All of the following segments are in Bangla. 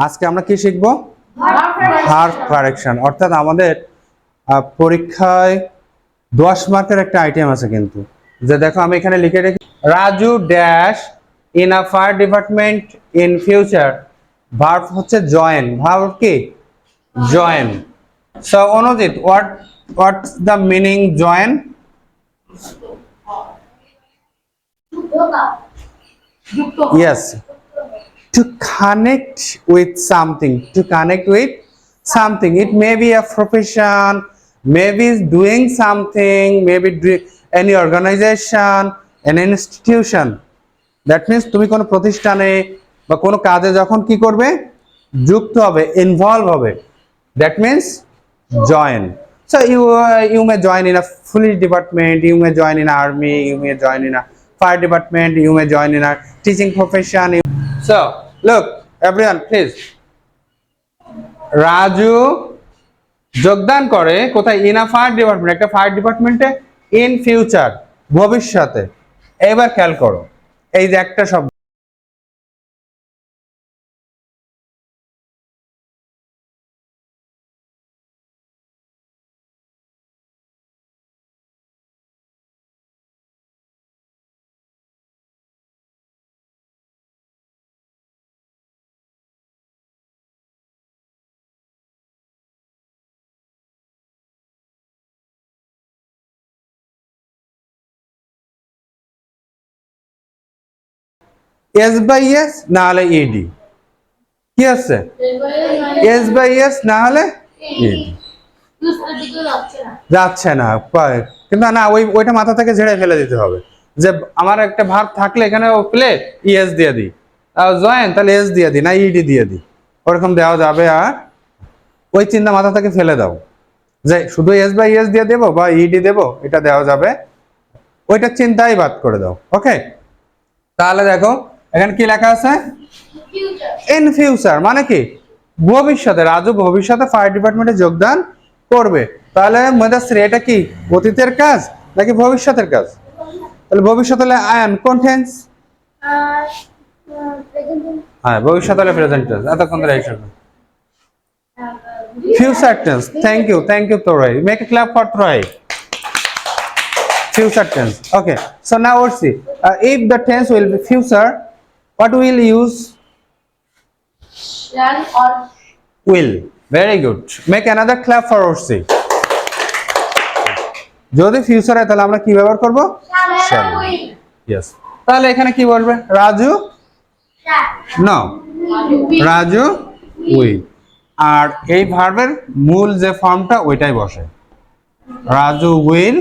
আজকে আমরা কি শিখবো? Verb correction. অর্থাৎ আমাদের পরীক্ষায় 10 মার্কের একটা আইটেম আছে, কিন্তু যে দেখো আমি এখানে লিখে রেখেছি, Raju dash in a fire department in future. Verb হচ্ছে জয়েন। ভার্ব কি? Join. So Anujit, what's the meaning join? Yes, to connect with something. To connect with something. It may be a profession, maybe doing something, maybe any organization, an institution. That means তুমি কোনো প্রতিষ্ঠানে বা কোনো কাজে যখন কি করবে, যুক্ত হবে, ইনভলভ হবে, that means join. So you may join in a police department, you may join in army, you may join in a fire department, you may join in a teaching profession. So look everyone please, Raju যোগদান করে কোথায়? ইন আ ফায়ার ডিপার্টমেন্ট, একটা ফায়ার ডিপার্টমেন্টে, ইন ফিউচার ভবিষ্যতে। এবার খেয়াল করো, এই যে একটা শব্দ, এস বাই এস না হলে ইডি। কি আছে? এস বাই এস না হলে ইডি। যাচ্ছে না, কিন্তু না ওইটা মাথা থেকে ঝেড়ে ফেলে দিতে হবে। যে আমার একটা ভার্ব থাকলে এখানে প্লে ইএস দিয়ে দিই, জয়েন তাহলে এস দিয়ে দিই, না ইডি দিয়ে দিই, ওরকম দেওয়া যাবে। আর ওই চিন্তা মাথা থেকে ফেলে দাও যে শুধু এস বাই এস দিয়ে দেবো বা ইডি দেবো, এটা দেওয়া যাবে, ওইটার চিন্তাই বাদ করে দাও। ওকে, তাহলে দেখো এখানে কি লেখা আছে? ইন ফিউচার মানে কি? ভবিষ্যতে। রাজু ভবিষ্যতে ফায়ার ডিপার্টমেন্টে যোগদান করবে। তাহলে মুদাসসির এটা কি অতীতের কাজ নাকি ভবিষ্যতের কাজ? তাহলে ভবিষ্যৎ হলে আয়ান কোন টেন্স? হ্যাঁ, ভবিষ্যৎ হলে প্রেজেন্ট টেন্স। এতক্ষণ ধরে এইসব future tense. Thank you Troy. Make a clap for Troy. Future tense. Okay, so now let's see, if the tense will be future, what will use? Shall or Will. Very good. Make another clap for Orsi. যদি ফিউচার হয় তাহলে আমরা কি ব্যবহার করব? shall. Yes. তাহলে এখানে কি বলবে? Raju no, Raju will. আর এই ভার্বের মূল যে ফর্মটা ওইটাই বসে, Raju will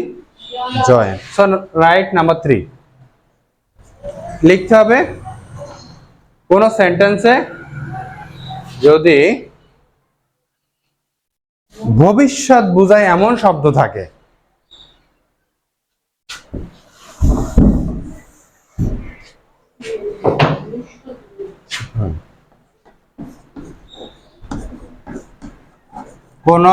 join. So right number 3 লিখতে হবে, কোন সেন্টেন্সে যদি ভবিষ্যৎ বোঝায় এমন শব্দ থাকে, কোন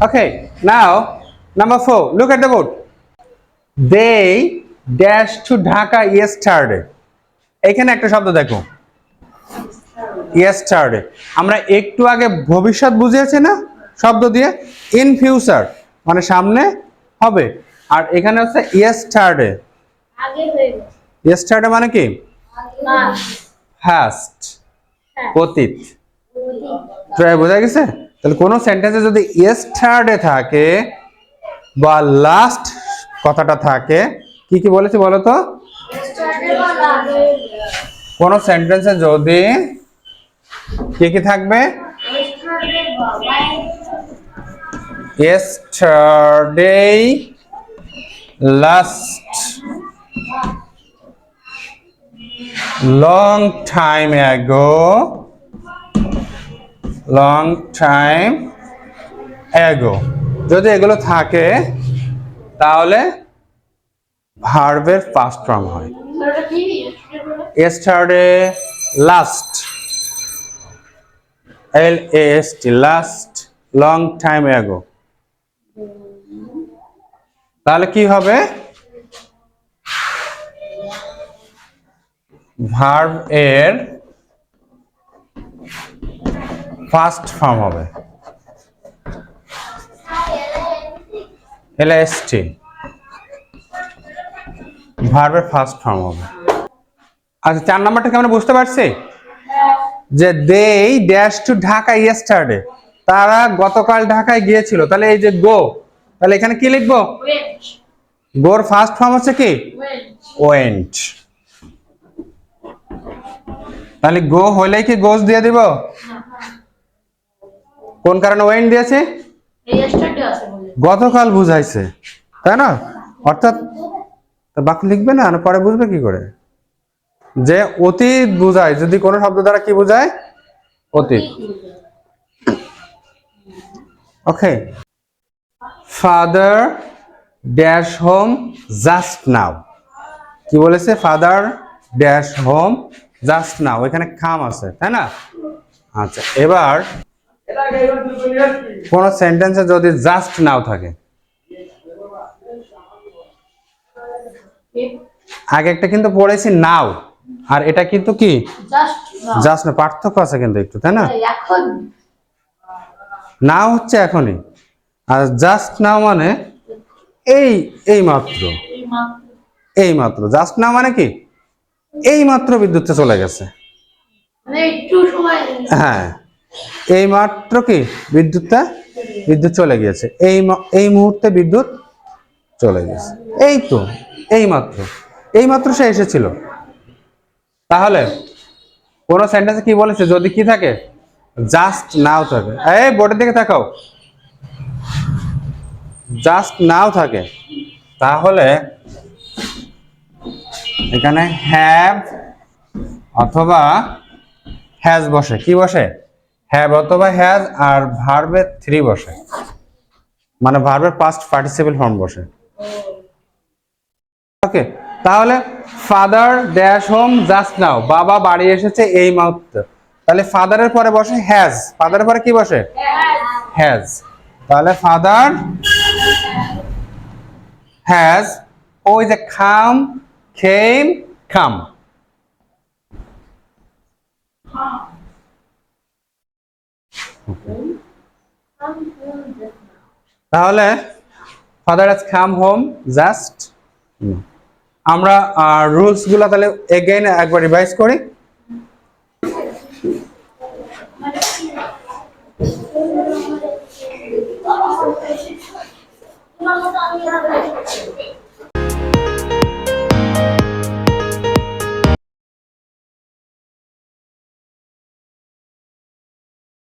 okay, now number 4, look at the board. They dash to Dhaka yesterday. এখানে একটা শব্দ দেখো, yesterday। আমরা একটু আগে ভবিষ্যৎ বুঝিয়েছি না শব্দ দিয়ে, ইন ফিউচার মানে সামনে হবে, আর এখানে হচ্ছে yesterday। আগে হয়ে গেছে। yesterday মানে কি? past, অতীত। ট্রাই বোঝা গেছে? তাহলে কোন সেন্টেন্সে যদি yesterday থাকে বা লাস্ট কথাটা থাকে, কি কি বলেছি বলো তো? কোন সেন্টেন্সে যদি কি কি থাকবে? yesterday, last, long time ago, long time ago। যদি এগুলো থাকে তাহলে ভার্বের পাস্ট ফর্ম হয়। yesterday, last, LAST, last, long time ago. তাহলে কি হবে? ভার্ব এর ফার্স্ট ফর্ম হবে LAST, ভার্বের ফার্স্ট ফর্ম হবে। আচ্ছা, 4 নাম্বারটাকে আমরা বুঝতে পারছি যে they dash to Dhaka yesterday, তারা গতকাল ঢাকায় গিয়েছিল। তাহলে এই যে গো, তাহলে এখানে কি লিখবো? Went. গোর ফার্স্ট ফর্ম হচ্ছে কি? Went. ওয়েন্ট। তাহলে গো হলেই কি গোস দিয়ে দিব? কোন কারণে ওয়েন্ট দিয়েছে? Yesterday আছে বলে। গতকাল বুঝাইছে, তাই না? অর্থাৎ বাক্য লিখবে না, পরে বুঝবে কি করে যে অতীত বুঝায়? যদি কোনো শব্দ দ্বারা কি বুঝায়? অতীত। Okay, father dash home just now. কি বলেছে? Father dash home just now, এখানে খাম আছে, তাই না? আচ্ছা, এবার কোন সেন্টেন্সে যদি জাস্ট নাও থাকে, আগে একটা কিন্তু পড়েছি নাও, আর এটা কিন্তু কি Just now. জাস্ট না, পার্থক্য আছে কিন্তু একটু, তাই না? এখন নাও হচ্ছে এখনই, আর জাস্ট নাও মানে এই এই মাত্র, এই মাত্র এই মাত্র। জাস্ট নাও মানে কি এই মাত্র বিদ্যুৎটা চলে গেছে। মানে একটু সময় হ্যাঁ, এই মাত্র কি বিদ্যুৎ চলে গিয়েছে, এই মুহূর্তে বিদ্যুৎ চলে গেছে। এই তো এই মাত্র সে এসেছিল। তাহলে কোন সেন্টেন্সে কি বলেছে? যদি কি থাকে? জাস্ট নাও থাকে। এই বোর্ডের দিকে তাকাও, জাস্ট নাও থাকে, তাহলে এখানে হ্যাভ অথবা হ্যাজ বসে। কি বসে? হ্যাভ অথবা হ্যাজ, আর ভার্বের 3 বসে, মানে ভার্বের পাস্ট পার্টিসিপল ফর্ম বসে। ওকে, তাহলে ফাদার ড্যাশ হোম জাস্ট নাও, বাবা বাড়ি এসেছে এই মুহূর্তে। তাহলে ফাদারের পরে বসে হ্যাজ, ফাদারের পরে কি বসে? হ্যাজ। তাহলে ফাদার হ্যাজ, ওই যে খাম, খেম, খাম, তাহলে father has come home just. আমরা রুলস গুলা তাহলে এগেইন একবার রিভাইজ করি। তোমার মতো আমি